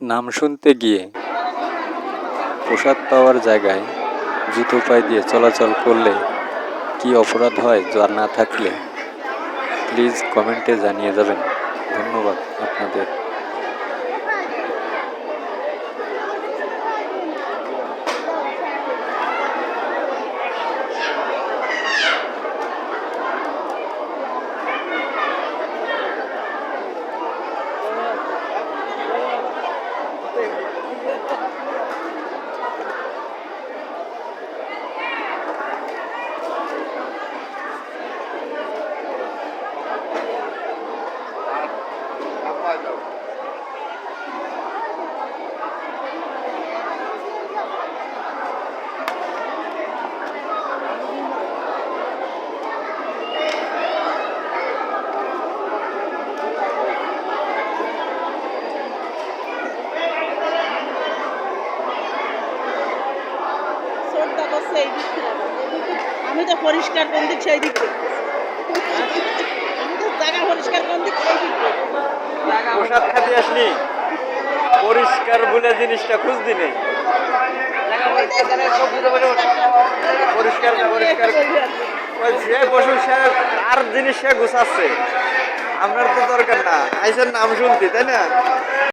নাম শুনতে গিয়ে প্রসাদ পাওয়ার জায়গায় জুতো পায়ে দিয়ে চলাচল করলে কি অপরাধ হয় জানা থাকলে প্লিজ কমেন্টে জানিয়ে যাবেন। ধন্যবাদ আপনাদের। আমি তো পরিষ্কার কোন দিক সেই দিক আমি তো জায়গা পরিষ্কার কোন দিক সেই দিক প্রসাদ খেতে আসলি পরিষ্কার বলে জিনিসটা খুঁজতি নেই। পরিষ্কার পরিষ্কার ওই যে বসু সে আর জিনিস সে গুছাচ্ছে, আপনার তো দরকার না, আইসের নাম শুনতি তাই না।